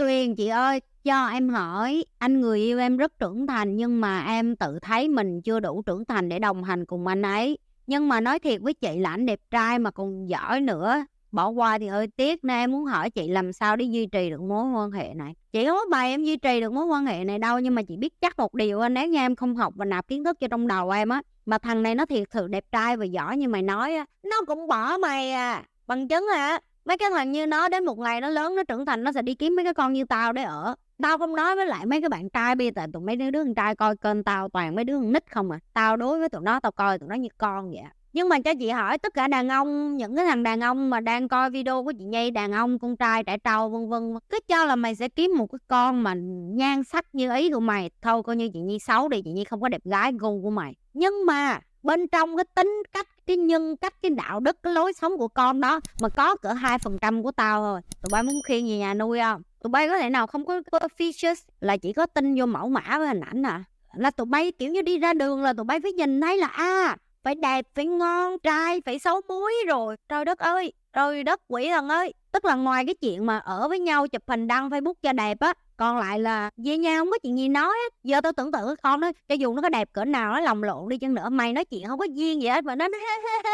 Tuyền chị ơi, cho em hỏi, anh người yêu em rất trưởng thành nhưng mà em tự thấy mình chưa đủ trưởng thành để đồng hành cùng anh ấy. Nhưng mà nói thiệt với chị là anh đẹp trai mà còn giỏi nữa. Bỏ qua thì hơi tiếc nên em muốn hỏi chị làm sao để duy trì được mối quan hệ này. Chị không có bài em duy trì được mối quan hệ này đâu, nhưng mà chị biết chắc một điều nếu như em không học và nạp kiến thức cho trong đầu em á, mà thằng này nó thiệt sự đẹp trai và giỏi như mày nói á, nó cũng bỏ mày à. Bằng chứng hả? Mấy cái thằng như nó đến một ngày nó lớn, nó trưởng thành, nó sẽ đi kiếm mấy cái con như tao để ở. Tao không nói với lại mấy cái bạn trai bây, tại tụi mấy đứa con trai coi kênh tao toàn mấy đứa con nít không à. Tao đối với tụi nó, tao coi tụi nó như con vậy. Nhưng mà cho chị hỏi tất cả đàn ông, những cái thằng đàn ông mà đang coi video của chị Nhi, đàn ông, con trai, trẻ trâu vân vân, cứ cho là mày sẽ kiếm một cái con mà nhan sắc như ý của mày. Thôi coi như chị Nhi xấu đi, chị Nhi không có đẹp gái gu của mày. Nhưng mà bên trong cái tính cách, cái nhân cách, cái đạo đức, cái lối sống của con đó mà có cỡ 2% của tao thôi, tụi bay muốn khiêng về nhà nuôi không? Tụi bay có thể nào không có features là chỉ có tin vô mẫu mã với hình ảnh à? Là tụi bay kiểu như đi ra đường là tụi bay phải nhìn thấy là phải đẹp, phải ngon trai, phải xấu múi rồi. Trời đất ơi, trời đất quỷ thần ơi. Tức là ngoài cái chuyện mà ở với nhau chụp hình đăng Facebook cho đẹp á, còn lại là về nhà không có chuyện gì nói á. Giờ tao tưởng tượng cái con đó, cho dù nó có đẹp cỡ nào, nó lồng lộn đi chăng nữa, mày nói chuyện không có duyên gì hết mà nó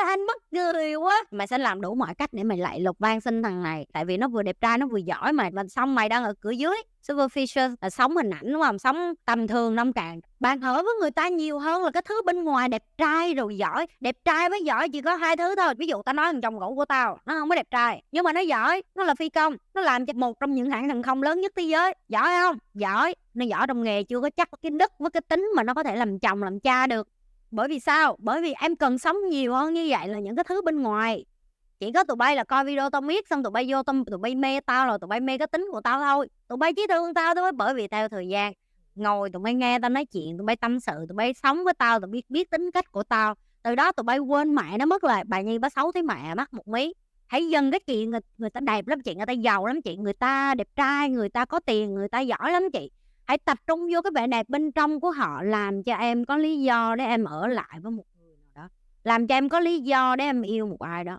anh mắc cười quá. Mày sẽ làm đủ mọi cách để mày lại lục van xin thằng này, tại vì nó vừa đẹp trai, nó vừa giỏi mà xong mày đang ở cửa dưới. Superficial là sống hình ảnh đúng không? Sống tầm thường nông cạn. Bạn ở với người ta nhiều hơn là cái thứ bên ngoài đẹp trai rồi giỏi. Đẹp trai với giỏi chỉ có hai thứ thôi. Ví dụ tao nói thằng chồng cũ của tao, nó không có đẹp trai, nhưng mà nó giỏi, nó là phi công, nó làm cho một trong những hãng hàng không lớn nhất thế giới. Giỏi không? Giỏi. Nó giỏi trong nghề chưa có chắc cái đức với cái tính mà nó có thể làm chồng làm cha được. Bởi vì sao? Bởi vì em cần sống nhiều hơn như vậy là những cái thứ bên ngoài. Chỉ có tụi bay là coi video tao miết xong tụi bay vô tụi bay mê tao, rồi tụi bay mê cái tính của tao thôi. Tụi bay chỉ thương tao thôi, bởi vì theo thời gian ngồi tụi bay nghe tao nói chuyện, tụi bay tâm sự, tụi bay sống với tao, tụi bay biết tính cách của tao. Từ đó tụi bay quên mẹ nó mất là bà Nhi bà xấu thấy mẹ mắc một mí. Hãy dần cái chuyện người ta đẹp lắm chị, người ta giàu lắm chị, người ta đẹp trai, người ta có tiền, người ta giỏi lắm chị. Hãy tập trung vô cái vẻ đẹp bên trong của họ, làm cho em có lý do để em ở lại với một người nào đó, làm cho em có lý do để em yêu một ai đó.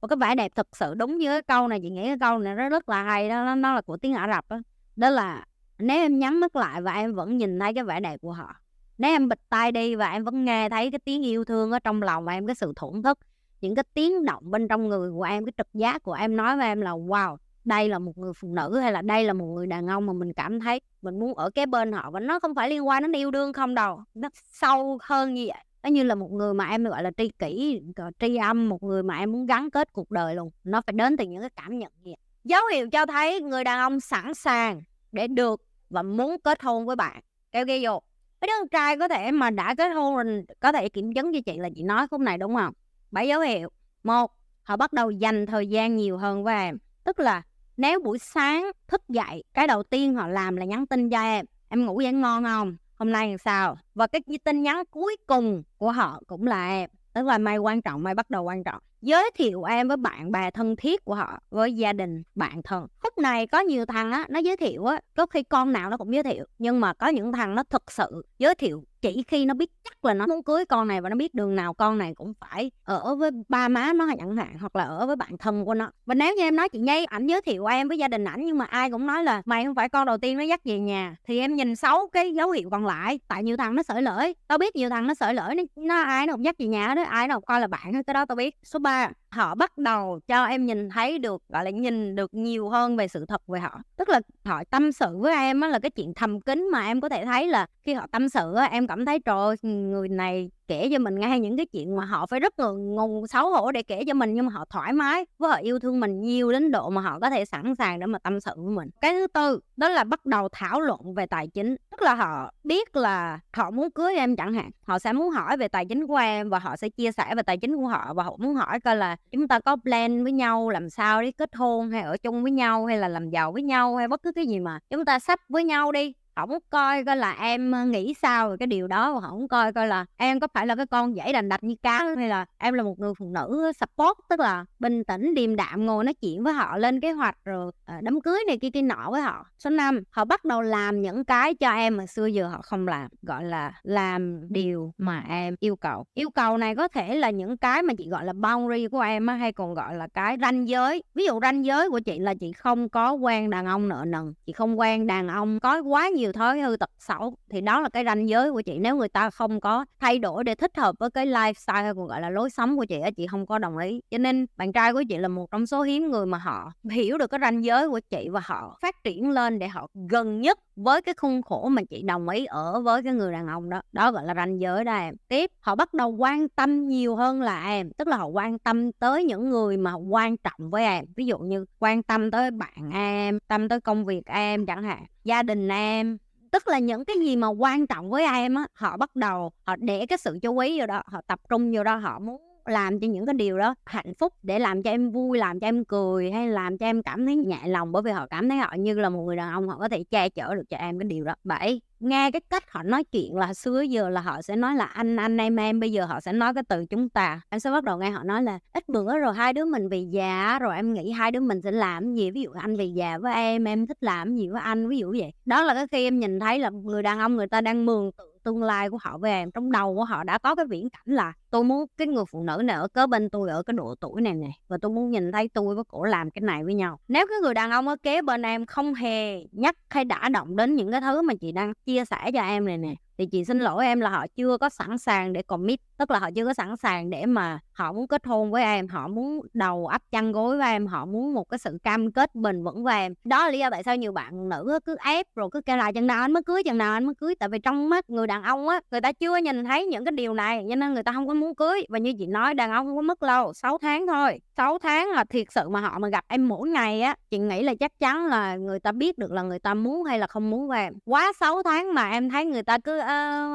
Một cái vẻ đẹp thực sự, đúng như cái câu này, chị nghĩ cái câu này nó rất là hay đó, nó là của tiếng Ả Rập đó. Đó là nếu em nhắm mắt lại và em vẫn nhìn thấy cái vẻ đẹp của họ, nếu em bịt tai đi và em vẫn nghe thấy cái tiếng yêu thương ở trong lòng em, cái sự thổn thức, những cái tiếng động bên trong người của em, cái trực giác của em nói với em là wow, đây là một người phụ nữ hay là đây là một người đàn ông mà mình cảm thấy mình muốn ở kế bên họ. Và nó không phải liên quan đến yêu đương không đâu, nó sâu hơn như vậy. Nó như là một người mà em gọi là tri kỷ, tri âm, một người mà em muốn gắn kết cuộc đời luôn. Nó phải đến từ những cái cảm nhận gì. Dấu hiệu cho thấy người đàn ông sẵn sàng để được và muốn kết hôn với bạn. Kêu ghi vô. Mấy đứa con trai có thể mà đã kết hôn rồi có thể kiểm chứng cho chị là chị nói khúc này đúng không? 7 dấu hiệu. 1. Họ bắt đầu dành thời gian nhiều hơn với em. Tức là nếu buổi sáng thức dậy, cái đầu tiên họ làm là nhắn tin cho em. Em ngủ dậy ngon không? Hôm nay làm sao? Và cái tin nhắn cuối cùng của họ cũng là em. Tức là mày quan trọng, mày bắt đầu quan trọng. Giới thiệu em với bạn bè thân thiết của họ, với gia đình, bạn thân. Khúc này có nhiều thằng á, nó giới thiệu á, có khi con nào nó cũng giới thiệu. Nhưng mà có những thằng nó thực sự giới thiệu chỉ khi nó biết chắc là nó muốn cưới con này, và nó biết đường nào con này cũng phải ở với ba má nó chẳng hạn, hoặc là ở với bạn thân của nó. Và nếu như em nói chị Nhi, ảnh giới thiệu em với gia đình ảnh, nhưng mà ai cũng nói là mày không phải con đầu tiên nó dắt về nhà, thì em nhìn xấu cái dấu hiệu còn lại. Tại nhiều thằng nó xởi lởi, tao biết nhiều thằng nó xởi lởi, nó ai nó cũng dắt về nhà đó, ai nó cũng coi là bạn hết, cái đó tao biết. Số 3, họ bắt đầu cho em nhìn thấy được, gọi là nhìn được nhiều hơn về sự thật về họ. Tức là họ tâm sự với em á, là cái chuyện thầm kín mà em có thể thấy là khi họ tâm sự á, em cảm thấy trời ơi, người này kể cho mình nghe những cái chuyện mà họ phải rất là ngùng xấu hổ để kể cho mình, nhưng mà họ thoải mái với, họ yêu thương mình nhiều đến độ mà họ có thể sẵn sàng để mà tâm sự với mình. Cái thứ tư đó là bắt đầu thảo luận về tài chính. Tức là họ biết là họ muốn cưới em chẳng hạn, họ sẽ muốn hỏi về tài chính của em và họ sẽ chia sẻ về tài chính của họ, và họ muốn hỏi coi là chúng ta có plan với nhau làm sao để kết hôn, hay ở chung với nhau, hay là làm giàu với nhau, hay bất cứ cái gì mà chúng ta sắp với nhau đi. hổng coi coi là em, nghĩ sao về cái điều đó, và hổng coi coi là em có phải là cái con dễ đành đạch như cá, hay là em là một người phụ nữ support, tức là bình tĩnh, điềm đạm ngồi nói chuyện với họ, lên kế hoạch rồi, đám cưới này kia kia nọ với họ. Số 5, họ bắt đầu làm những cái cho em mà xưa giờ họ không làm, gọi là làm điều mà em yêu cầu. Yêu cầu này có thể là những cái mà chị gọi là boundary của em á, hay còn gọi là cái ranh giới. Ví dụ ranh giới của chị là chị không có quen đàn ông nợ nần, chị không quen đàn ông có quá nhiều thói hư tật xấu, thì đó là cái ranh giới của chị. Nếu người ta không có thay đổi để thích hợp với cái lifestyle hay còn gọi là lối sống của chị á, chị không có đồng ý. Cho nên bạn trai của chị là một trong số hiếm người mà họ hiểu được cái ranh giới của chị và họ phát triển lên để họ gần nhất với cái khuôn khổ mà chị đồng ý ở với cái người đàn ông đó. Đó gọi là ranh giới đó em. Tiếp, họ bắt đầu quan tâm nhiều hơn là em, tức là họ quan tâm tới những người mà quan trọng với em. Ví dụ như quan tâm tới bạn em, tâm tới công việc em chẳng hạn, gia đình em. Tức là những cái gì mà quan trọng với em á, họ bắt đầu họ để cái sự chú ý vô đó, họ tập trung vô đó, họ muốn làm cho những cái điều đó hạnh phúc, để làm cho em vui, làm cho em cười, hay làm cho em cảm thấy nhẹ lòng, bởi vì họ cảm thấy họ như là một người đàn ông, họ có thể che chở được cho em cái điều đó. 7, nghe cái cách họ nói chuyện là xưa giờ là họ sẽ nói là anh em, bây giờ họ sẽ nói cái từ chúng ta. Em sẽ bắt đầu nghe họ nói là ít bữa rồi hai đứa mình về già rồi em nghĩ hai đứa mình sẽ làm cái gì, ví dụ anh về già với em thích làm cái gì với anh, ví dụ vậy. Đó là cái khi em nhìn thấy là người đàn ông người ta đang mường tượng tương lai của họ với em. Trong đầu của họ đã có cái viễn cảnh là tôi muốn cái người phụ nữ này ở kế bên tôi ở cái độ tuổi này nè, và tôi muốn nhìn thấy tôi với cổ làm cái này với nhau. Nếu cái người đàn ông ở kế bên em không hề nhắc hay đả động đến những cái thứ mà chị đang chia sẻ cho em này nè, thì chị xin lỗi em là họ chưa có sẵn sàng để commit, tức là họ chưa có sẵn sàng để mà họ muốn kết hôn với em, họ muốn đầu ấp chăn gối với em, họ muốn một cái sự cam kết bền vững với em. Đó là lý do tại sao nhiều bạn nữ cứ ép rồi cứ kêu là chừng nào anh mới cưới, chừng nào anh mới cưới, tại vì trong mắt người đàn ông á, người ta chưa nhìn thấy những cái điều này cho nên người ta không có muốn cưới. Và như chị nói, đàn ông không có mất lâu, 6 tháng thôi. 6 tháng là thiệt sự mà họ mà gặp em mỗi ngày á, chị nghĩ là chắc chắn là người ta biết được là người ta muốn hay là không muốn với em. Quá 6 tháng mà em thấy người ta cứ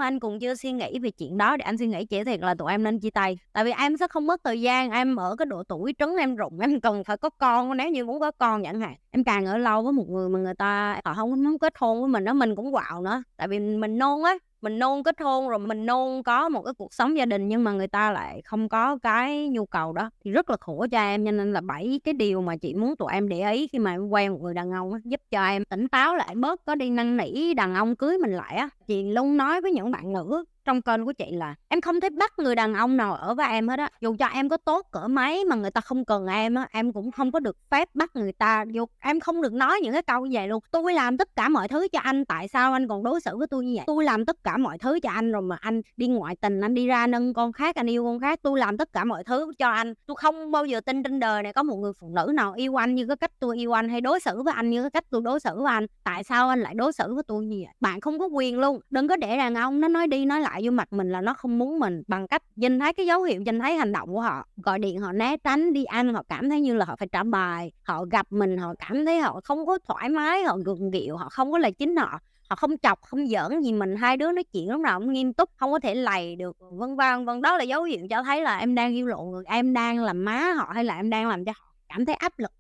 anh cũng chưa suy nghĩ về chuyện đó để anh suy nghĩ, chỉ thiệt là tụi em nên chia tay. Tại vì em sẽ không mất thời gian, em ở cái độ tuổi trứng em rụng, em cần phải có con, nếu như muốn có con chẳng hạn. Em càng ở lâu với một người mà người ta họ không muốn kết hôn với mình đó, mình cũng quạo nữa. Tại vì mình nôn á, mình nôn kết hôn rồi mình nôn có một cái cuộc sống gia đình, nhưng mà người ta lại không có cái nhu cầu đó thì rất là khổ cho em. Cho nên là 7 cái điều mà chị muốn tụi em để ý khi mà em quen một người đàn ông á, giúp cho em tỉnh táo lại, bớt có đi năn nỉ đàn ông cưới mình lại á. Chị luôn nói với những bạn nữ trong kênh của chị là em không thể bắt người đàn ông nào ở với em hết á. Dù cho em có tốt cỡ mấy mà người ta không cần em á, em cũng không có được phép bắt người ta. Dù em không được nói những cái câu như vậy luôn. Tôi làm tất cả mọi thứ cho anh, tại sao anh còn đối xử với tôi như vậy? Tôi làm tất cả mọi thứ cho anh rồi mà anh đi ngoại tình, anh đi ra nâng con khác, anh yêu con khác. Tôi làm tất cả mọi thứ cho anh. Tôi không bao giờ tin trên đời này có một người phụ nữ nào yêu anh như cái cách tôi yêu anh, hay đối xử với anh như cái cách tôi đối xử với anh. Tại sao anh lại đối xử với tôi như vậy? Bạn không có quyền luôn. Đừng có để đàn ông nó nói đi nói lại vô mặt mình là nó không muốn mình, bằng cách nhìn thấy cái dấu hiệu, nhìn thấy hành động của họ, gọi điện họ né tránh, đi ăn họ cảm thấy như là họ phải trả bài, họ gặp mình họ cảm thấy họ không có thoải mái, họ gượng gịu, họ không có là chính họ. Họ không chọc, không giỡn gì mình, hai đứa nói chuyện lúc nào cũng nghiêm túc, không có thể lầy được, vân vân. Đó là dấu hiệu cho thấy là em đang yêu lộ người, em đang làm má họ, hay là em đang làm cho họ cảm thấy áp lực.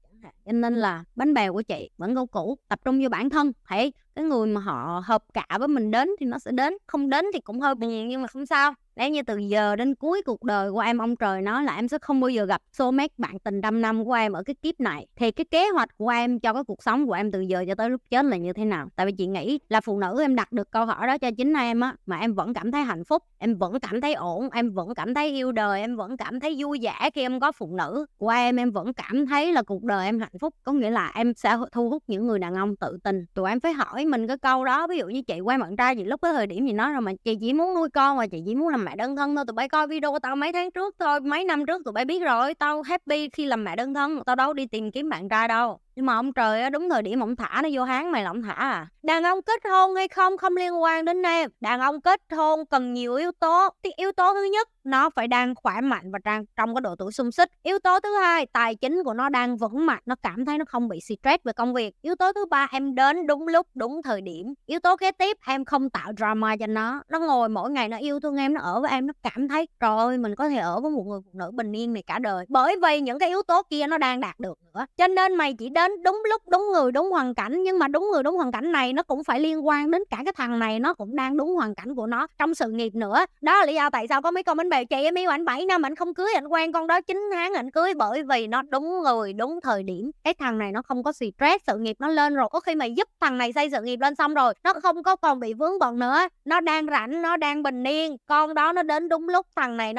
Cho nên là bánh bèo của chị vẫn câu cũ, tập trung vô bản thân. Thấy cái người mà họ hợp cả với mình đến thì nó sẽ đến, không đến thì cũng hơi buồn nhưng mà không sao. Nếu như từ giờ đến cuối cuộc đời của em, ông trời nói là em sẽ không bao giờ gặp soulmate, bạn tình trăm năm của em ở cái kiếp này, thì cái kế hoạch của em cho cái cuộc sống của em từ giờ cho tới lúc chết là như thế nào? Tại vì chị nghĩ là phụ nữ em đặt được câu hỏi đó cho chính em á, mà em vẫn cảm thấy hạnh phúc, em vẫn cảm thấy ổn, em vẫn cảm thấy yêu đời, em vẫn cảm thấy vui vẻ khi em có phụ nữ của em vẫn cảm thấy là cuộc đời em hạnh phúc. Có nghĩa là em sẽ thu hút những người đàn ông tự tin. Tụi em phải hỏi mình cái câu đó. Ví dụ như chị quen bạn trai, chị lúc cái thời điểm gì nói rồi mà chị chỉ muốn nuôi con, mà chị chỉ muốn làm mẹ đơn thân thôi. Tụi bay coi video của tao mấy tháng trước thôi, mấy năm trước tụi bay biết rồi, tao happy khi làm mẹ đơn thân, tao đâu đi tìm kiếm bạn trai đâu. Nhưng mà ông trời á, đúng thời điểm ổng thả nó vô háng mày là ổng thả à. Đàn ông kết hôn hay không không liên quan đến em. Đàn ông kết hôn cần nhiều yếu tố. Thì yếu tố thứ nhất, nó phải đang khỏe mạnh và đang trong cái độ tuổi xung xích. Yếu tố thứ hai, tài chính của nó đang vững mạnh, nó cảm thấy nó không bị stress về công việc. Yếu tố thứ ba, em đến đúng lúc, đúng thời điểm. Yếu tố kế tiếp, em không tạo drama cho nó. Nó ngồi mỗi ngày nó yêu thương em, nó ở với em, nó cảm thấy trời ơi mình có thể ở với một người phụ nữ bình yên này cả đời. Bởi vì những cái yếu tố kia nó đang đạt được nữa. Cho nên mày chỉ đến đến đúng lúc, đúng người, đúng hoàn cảnh. Nhưng mà đúng người, đúng hoàn cảnh này nó cũng phải liên quan đến cả cái thằng này nó cũng đang đúng hoàn cảnh của nó trong sự nghiệp nữa. Đó là lý do tại sao có mấy con bánh bèo chị em yêu ảnh 7 năm ảnh không cưới, ảnh quen con đó 9 tháng ảnh cưới, bởi vì nó đúng người, đúng thời điểm. Cái thằng này nó không có stress, sự nghiệp nó lên rồi, có khi mà giúp thằng này xây sự nghiệp lên xong rồi, nó không có còn bị vướng bận nữa, nó đang rảnh, nó đang bình yên, con đó nó đến đúng lúc, thằng này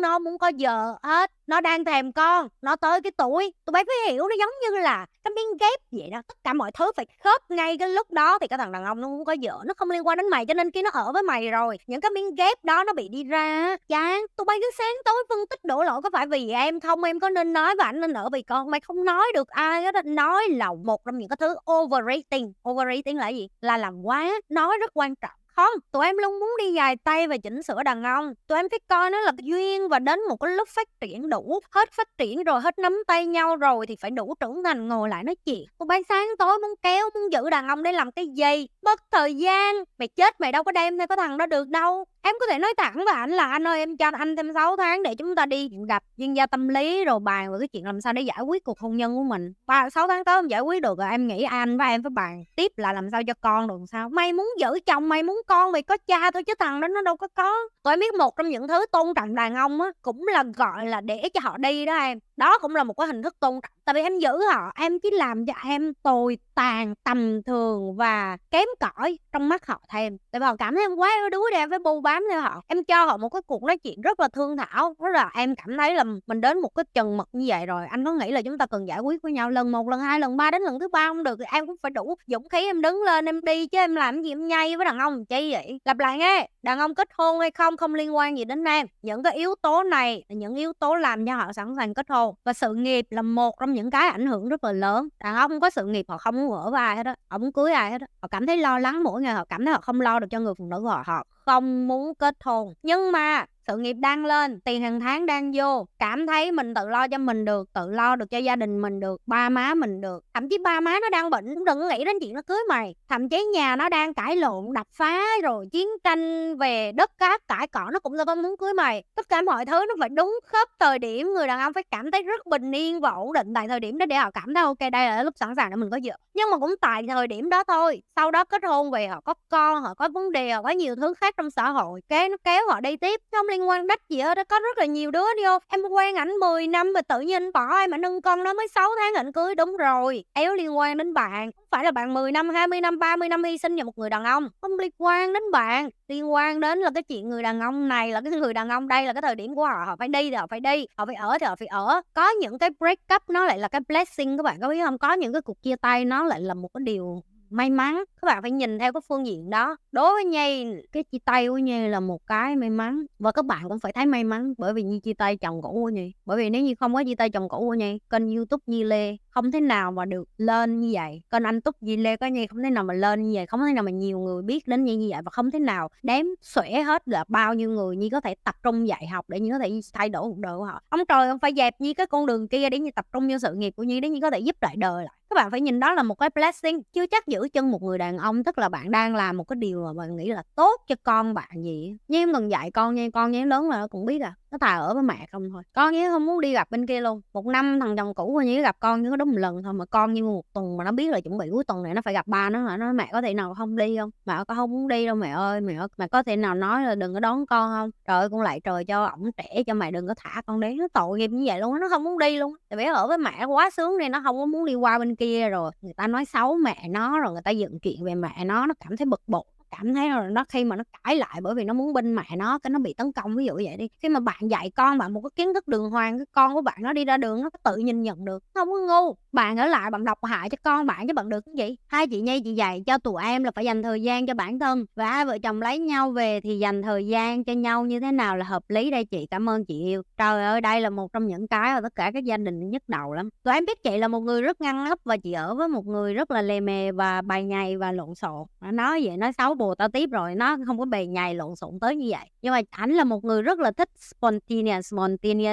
nó muốn có vợ hết, nó đang thèm con, nó tới cái tuổi, tụi bay phải hiểu nó giống như là cái miếng ghép vậy đó, tất cả mọi thứ phải khớp ngay cái lúc đó thì cái thằng đàn ông nó muốn có vợ, nó không liên quan đến mày cho nên khi nó ở với mày rồi, những cái miếng ghép đó nó bị đi ra á, chán. Tụi bay cứ sáng tối phân tích đổ lỗi có phải vì em không, em có nên nói và ảnh nên ở vì con, mày không nói được ai hết á. Nói là một trong những cái thứ overrating. Overrating là cái gì? Là làm quá, nói rất quan trọng. Không, tụi em luôn muốn đi dài tay và chỉnh sửa đàn ông. Tụi em phải coi nó là duyên và đến một cái lúc phát triển đủ. Hết phát triển rồi, hết nắm tay nhau rồi thì phải đủ trưởng thành ngồi lại nói chuyện. Tụi bay sáng tối muốn kéo, muốn giữ đàn ông để làm cái gì? Mất thời gian. Mày chết mày đâu có đem theo cái thằng đó được đâu. Em có thể nói thẳng với ảnh là anh ơi em cho anh thêm 6 tháng để chúng ta đi gặp chuyên gia tâm lý rồi bàn về cái chuyện làm sao để giải quyết cuộc hôn nhân của mình. 6 tháng tới không giải quyết được rồi em nghĩ anh và em phải bàn tiếp là làm sao cho con được làm sao. Mày muốn giữ chồng, mày muốn con, mày có cha thôi chứ thằng đó nó đâu có có. Tụi em biết một trong những thứ tôn trọng đàn ông á cũng là gọi là để cho họ đi đó em. Đó cũng là một cái hình thức tôn trọng. Tại vì em giữ họ, em chỉ làm cho em tồi tàn, tầm thường và kém cỏi trong mắt họ thêm. Tại vì họ cảm thấy em quá yếu đuối để em phải bu bám theo họ. Em cho họ một cái cuộc nói chuyện rất là thương thảo. Rất là em cảm thấy là mình đến một cái chừng mực như vậy rồi. Anh có nghĩ là chúng ta cần giải quyết với nhau lần 1, lần 2, lần 3 đến lần thứ 3 không được thì em cũng phải đủ dũng khí em đứng lên em đi chứ em làm gì em nhây với đàn ông chi vậy. Lặp lại nghe, đàn ông kết hôn hay không không liên quan gì đến em. Những cái yếu tố này là những yếu tố làm cho họ sẵn sàng kết hôn. Và sự nghiệp là một trong những cái ảnh hưởng rất là lớn. Đàn ông không có sự nghiệp họ không muốn ở với ai hết á, họ muốn cưới ai hết á. Họ cảm thấy lo lắng mỗi ngày, họ cảm thấy họ không lo được cho người phụ nữ của họ, họ không muốn kết hôn. Nhưng mà sự nghiệp đang lên, tiền hàng tháng đang vô, cảm thấy mình tự lo cho mình được, tự lo được cho gia đình mình được, ba má mình được. Thậm chí ba má nó đang bệnh cũng đừng nghĩ đến chuyện nó cưới mày. Thậm chí nhà nó đang cãi lộn, đập phá rồi chiến tranh về đất cát cãi cọ nó cũng là không muốn cưới mày. Tất cả mọi thứ nó phải đúng khớp thời điểm, người đàn ông phải cảm thấy rất bình yên và ổn định tại thời điểm đó để họ cảm thấy ok đây là lúc sẵn sàng để mình có vợ. Nhưng mà cũng tại thời điểm đó thôi, sau đó kết hôn về họ có con, họ có vấn đề, họ có nhiều thứ khác trong xã hội, cái nó kéo họ đi tiếp, không liên quan đách gì hết. Có rất là nhiều đứa đi vô, em quen ảnh 10 năm mà tự nhiên anh bỏ em, ảnh nâng con nó mới 6 tháng ảnh cưới. Đúng rồi, éo liên quan đến bạn. Không phải là bạn 10 năm, 20 năm, 30 năm hy sinh cho một người đàn ông, không liên quan đến bạn. Liên quan đến là cái chuyện người đàn ông này là cái người đàn ông đây là cái thời điểm của họ, họ phải đi thì họ phải đi, họ phải ở thì họ phải ở. Có những cái break up nó lại là cái blessing, các bạn có biết không? Có những cái cuộc chia tay nó lại là một cái điều may mắn. Các bạn phải nhìn theo cái phương diện đó. Đối với Nhi, cái chia tay của Nhi là một cái may mắn. Và các bạn cũng phải thấy may mắn bởi vì Nhi chia tay chồng cũ của Nhi. Bởi vì nếu như không có chia tay chồng cũ của Nhi, kênh YouTube Nhi Lê không thể nào mà được lên như vậy. Kênh anh Túc Nhi Lê có Nhi không thể nào mà lên như vậy, không thể nào mà nhiều người biết đến Nhi như vậy, và không thể nào đếm xuể hết là bao nhiêu người Nhi có thể tập trung dạy học để Nhi có thể thay đổi cuộc đời của họ. Ông trời không phải dẹp Nhi cái con đường kia để Nhi tập trung vô sự nghiệp của Nhi để Nhi có thể giúp lại đời lại. Các bạn phải nhìn đó là một cái blessing. Chưa chắc giữ chân một người đàn ông tức là bạn đang làm một cái điều mà bạn nghĩ là tốt cho con bạn gì. Nhưng em cần dạy con nha, con nhé lớn là nó cũng biết à. Nó thà ở với mẹ không thôi. Con nhé không muốn đi gặp bên kia luôn. Một năm thằng chồng cũ nhé gặp con nhưng có đúng một lần thôi, mà con như một tuần mà nó biết là chuẩn bị cuối tuần này nó phải gặp ba nó, là nó nói mẹ có thể nào không đi không? Mẹ con không muốn đi đâu mẹ ơi, mẹ có thể nào nói là đừng có đón con không? Trời ơi con lại trời cho ổng trẻ cho mẹ đừng có thả con đi. Nó tội nghiệp như vậy luôn, nó không muốn đi luôn. Tại vì ở với mẹ quá sướng nên nó không có muốn đi qua bên kia, rồi người ta nói xấu mẹ nó, rồi người ta dựng chuyện về mẹ nó cảm thấy bực bội, cảm thấy là nó khi mà nó cãi lại bởi vì nó muốn binh mẹ nó, cái nó bị tấn công, ví dụ vậy đi. Khi mà bạn dạy con bạn một cái kiến thức đường hoàng, cái con của bạn nó đi ra đường nó tự nhìn nhận được, nó không có ngu. Bạn ở lại bạn độc hại cho con bạn chứ bạn được cái gì. Hai chị Nhi chị dạy cho tụi em là phải dành thời gian cho bản thân, và hai vợ chồng lấy nhau về thì dành thời gian cho nhau như thế nào là hợp lý đây chị. Cảm ơn chị yêu. Trời ơi đây là một trong những cái mà tất cả các gia đình nhức đầu lắm. Tụi em biết chị là một người rất ngăn nắp và chị ở với một người rất là lề mề và bày nhầy và lộn xộn. Nó nói vậy nói xấu bồ tao tiếp rồi, nó không có bề nhầy lộn xộn tới như vậy. Nhưng mà ảnh là một người rất là thích spontaneous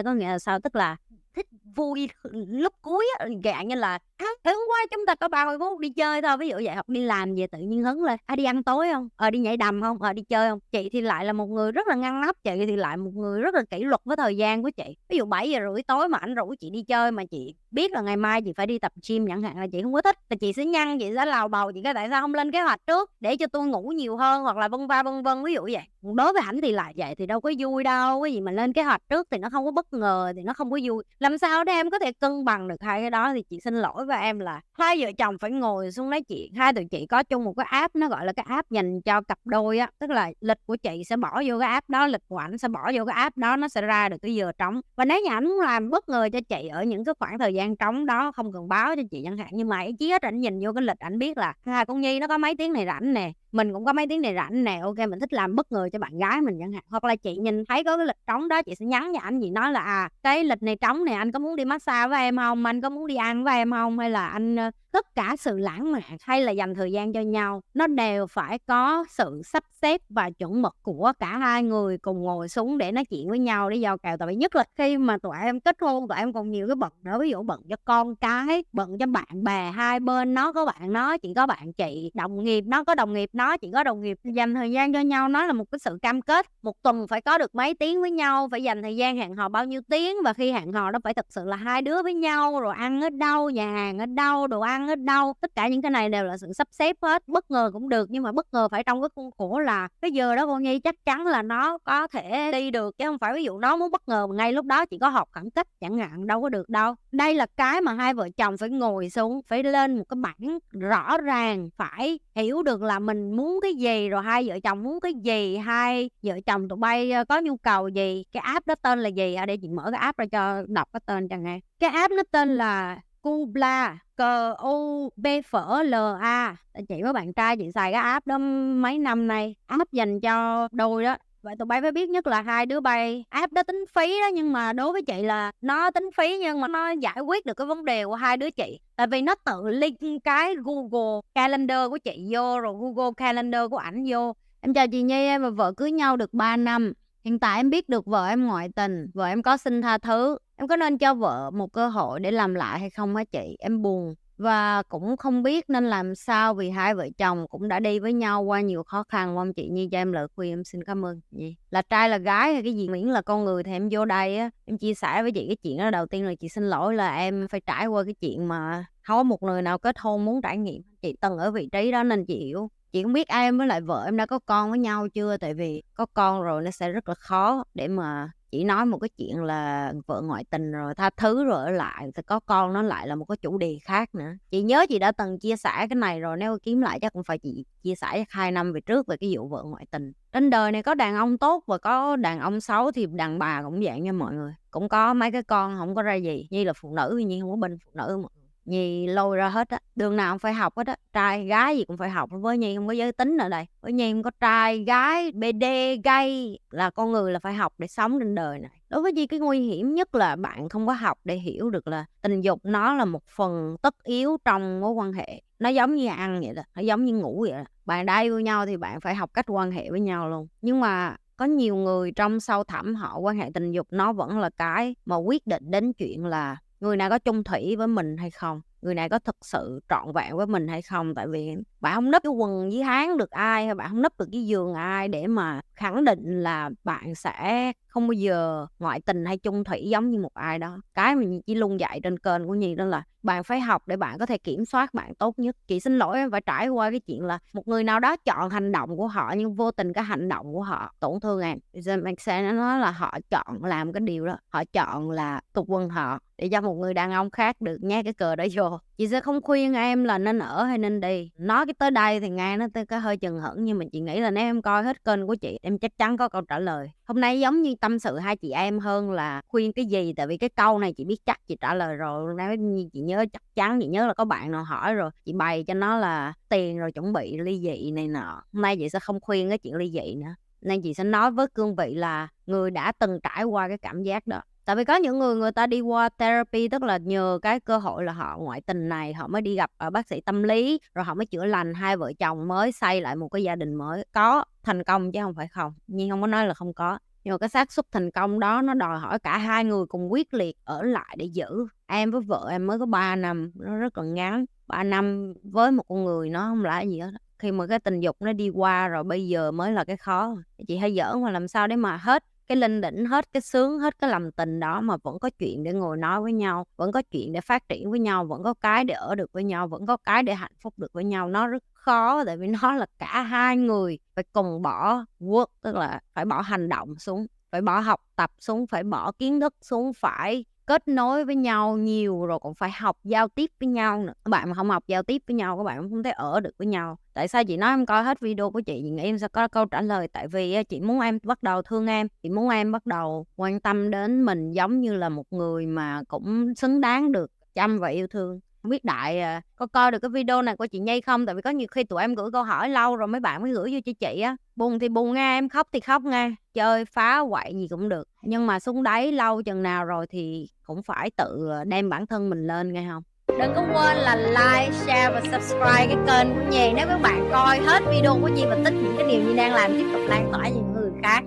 có nghĩa là sao, tức là thích vui lúc cuối á, dạng như là hứng quá chúng ta có 30 phút đi chơi thôi, ví dụ vậy, hoặc đi làm về tự nhiên hứng lên, đi ăn tối hông? Đi nhảy đầm hông? Đi chơi hông? Chị thì lại là một người rất là ngăn nắp, chị thì lại một người rất là kỷ luật với thời gian của chị. Ví dụ 7:30 tối mà ảnh rủ chị đi chơi mà chị biết là ngày mai chị phải đi tập gym chẳng hạn là chị hông có thích, thì chị sẽ nhăn, chị sẽ lầu bầu, chị kêu tại sao hông lên kế hoạch trước để cho tui ngủ nhiều hơn hoặc là vân va vân vân, ví dụ vậy. Đối với ảnh thì là vậy thì đâu có vui đâu, cái gì mà lên kế hoạch trước thì nó không có bất ngờ thì nó không có vui. Làm sao để em có thể cân bằng được hai cái đó thì chị xin lỗi với em là hai vợ chồng phải ngồi xuống nói chuyện. Hai tụi chị có chung một cái app nó gọi là cái app dành cho cặp đôi á, tức là lịch của chị sẽ bỏ vô cái app đó, lịch của ảnh sẽ bỏ vô cái app đó, nó sẽ ra được cái giờ trống. Và nếu như ảnh muốn làm bất ngờ cho chị ở những cái khoảng thời gian trống đó không cần báo cho chị chẳng hạn, nhưng mà ý chí hết ảnh nhìn vô cái lịch ảnh biết là con Nhi nó có mấy tiếng này rảnh nè, mình cũng có mấy tiếng này rảnh nè, ok mình thích làm bất ngờ cho bạn gái mình chẳng hạn. Hoặc là chị nhìn thấy có cái lịch trống đó chị sẽ nhắn cho ảnh, chị nói là cái lịch này trống nè, anh có muốn đi massage với em hông? Anh có muốn đi ăn với em hông? Hay là anh tất cả sự lãng mạn hay là dành thời gian cho nhau, nó đều phải có sự sắp xếp và chuẩn mực của cả hai người cùng ngồi xuống để nói chuyện với nhau để giao kèo. Tại vì nhất là khi mà tụi em kết hôn, tụi em còn nhiều cái bận nữa, ví dụ bận cho con cái, bận cho bạn bè hai bên, nó có bạn nó, chị có bạn chị, đồng nghiệp nó có đồng nghiệp nó, chị có đồng nghiệp. Dành thời gian cho nhau nó là một cái sự cam kết, một tuần phải có được mấy tiếng với nhau, phải dành thời gian hẹn hò bao nhiêu tiếng, và khi hẹn hò đó phải thực sự là hai đứa với nhau, rồi ăn ở đâu, nhà hàng ở đâu, đồ ăn ở đâu, tất cả những cái này đều là sự sắp xếp hết. Bất ngờ cũng được nhưng mà bất ngờ phải trong cái khuôn khổ là cái giờ đó con Nhi chắc chắn là nó có thể đi được, chứ không phải ví dụ nó muốn bất ngờ mà ngay lúc đó chỉ có họp khẩn cấp chẳng hạn, đâu có được đâu. Đây là cái mà hai vợ chồng phải ngồi xuống, phải lên một cái bảng rõ ràng, phải hiểu được là mình muốn cái gì, rồi hai vợ chồng muốn cái gì, hai vợ chồng tụi bay có nhu cầu gì. Cái app đó tên là gì? Để chị mở cái app ra cho đọc cái tên cho nghe. Cái app nó tên là Cubla, Cubla. Chị với bạn trai chị xài cái app đó mấy năm nay, app dành cho đôi đó. Vậy tụi bay phải biết nhất là hai đứa bay app đó tính phí đó, nhưng mà đối với chị là nó tính phí nhưng mà nó giải quyết được cái vấn đề của hai đứa chị. Tại vì nó tự link cái Google Calendar của chị vô, rồi Google Calendar của ảnh vô. Em chào chị Nhi, em và vợ cưới nhau được 3 năm. Hiện tại em biết được vợ em ngoại tình, vợ em có xin tha thứ. Em có nên cho vợ một cơ hội để làm lại hay không hả chị? Em buồn và cũng không biết nên làm sao vì hai vợ chồng cũng đã đi với nhau qua nhiều khó khăn. Mong chị Nhi cho em lời khuyên, em xin cảm ơn Nhi. Là trai là gái hay cái gì miễn là con người thì em vô đây á, em chia sẻ với chị cái chuyện đó. Đầu tiên là chị xin lỗi là em phải trải qua cái chuyện mà không có một người nào kết hôn muốn trải nghiệm. Chị từng ở vị trí đó nên chị hiểu. Chị không biết em với lại vợ em đã có con với nhau chưa, tại vì có con rồi nó sẽ rất là khó để mà chỉ nói một cái chuyện là vợ ngoại tình rồi tha thứ rồi ở lại, thì có con nó lại là một cái chủ đề khác nữa. Chị nhớ chị đã từng chia sẻ cái này rồi, nếu kiếm lại chắc cũng phải chị chia sẻ 2 năm về trước về cái vụ vợ ngoại tình. Trên đời này có đàn ông tốt và có đàn ông xấu, thì đàn bà cũng vậy nha mọi người. Cũng có mấy cái con không có ra gì, Nhi là phụ nữ, Nhi không có bên phụ nữ mọi người. Nhi lôi ra hết á, đường nào cũng phải học hết á, trai gái gì cũng phải học. Với Nhi không có giới tính ở đây, với Nhi không có trai gái BD gay, là con người là phải học để sống trên đời này. Đối với Nhi cái nguy hiểm nhất là bạn không có học để hiểu được là tình dục nó là một phần tất yếu trong mối quan hệ. Nó giống như ăn vậy đó, nó giống như ngủ vậy đó. Bạn đã yêu nhau thì bạn phải học cách quan hệ với nhau luôn. Nhưng mà có nhiều người trong sâu thẳm họ quan hệ tình dục nó vẫn là cái mà quyết định đến chuyện là người này có chung thủy với mình hay không, người này có thực sự trọn vẹn với mình hay không. Tại vì bạn không nấp cái quần dưới háng được ai, hay bạn không nấp được cái giường ai để mà khẳng định là bạn sẽ không bao giờ ngoại tình hay chung thủy giống như một ai đó. Cái mà chỉ luôn dạy trên kênh của Nhi đó là bạn phải học để bạn có thể kiểm soát bạn tốt nhất. Chị xin lỗi em phải trải qua cái chuyện là một người nào đó chọn hành động của họ nhưng vô tình cái hành động của họ tổn thương em. Mình sẽ nói là họ chọn làm cái điều đó, họ chọn là tụt quân họ để cho một người đàn ông khác được nhét cái cờ đó vô. Chị sẽ không khuyên em là nên ở hay nên đi. Nói cái tới đây thì nghe nó cái hơi chừng hững, nhưng mà chị nghĩ là nếu em coi hết kênh của chị, em chắc chắn có câu trả lời. Hôm nay giống như tâm sự hai chị em hơn là khuyên cái gì, tại vì cái câu này chị biết chắc chị trả lời rồi. Nếu như chị nhớ chắc chắn, chị nhớ là có bạn nào hỏi rồi, chị bày cho nó là tiền rồi chuẩn bị ly dị này nọ. Hôm nay chị sẽ không khuyên cái chuyện ly dị nữa, nên chị sẽ nói với cương vị là người đã từng trải qua cái cảm giác đó. Tại vì có những người ta đi qua therapy, tức là nhờ cái cơ hội là họ ngoại tình này, họ mới đi gặp bác sĩ tâm lý, rồi họ mới chữa lành, hai vợ chồng mới xây lại một cái gia đình mới. Có thành công chứ không phải không, nhưng không có nói là không có. Nhưng mà cái xác suất thành công đó nó đòi hỏi cả hai người cùng quyết liệt ở lại để giữ. Em với vợ em mới có 3 năm, nó rất là ngắn. 3 năm với một con người nó không là gì hết. Khi mà cái tình dục nó đi qua rồi bây giờ mới là cái khó. Chị hay giỡn mà làm sao để mà hết cái linh đỉnh, hết cái sướng, hết cái lòng tình đó mà vẫn có chuyện để ngồi nói với nhau, vẫn có chuyện để phát triển với nhau, vẫn có cái để ở được với nhau, vẫn có cái để hạnh phúc được với nhau. Nó rất khó tại vì nó là cả hai người phải cùng bỏ work, tức là phải bỏ hành động xuống, phải bỏ học tập xuống, phải bỏ kiến thức xuống, phải kết nối với nhau nhiều rồi còn phải học giao tiếp với nhau nữa. Các bạn mà không học giao tiếp với nhau, các bạn không thể ở được với nhau. Tại sao chị nói em coi hết video của chị nghĩ em sẽ có câu trả lời. Tại vì chị muốn em bắt đầu thương em, chị muốn em bắt đầu quan tâm đến mình giống như là một người mà cũng xứng đáng được chăm và yêu thương. Không biết Đại có coi được cái video này của chị Nhi không? Tại vì có nhiều khi tụi em gửi câu hỏi lâu rồi mấy bạn mới gửi vô cho chị á. Buồn thì buồn nghe, em khóc thì khóc nghe. Chơi phá quậy gì cũng được. Nhưng mà xuống đáy lâu chừng nào rồi thì cũng phải tự đem bản thân mình lên nghe không? Đừng có quên là like, share và subscribe cái kênh của Nhi. Nếu các bạn coi hết video của Nhi và thích những cái điều Nhi đang làm, tiếp tục lan tỏa cho những người khác.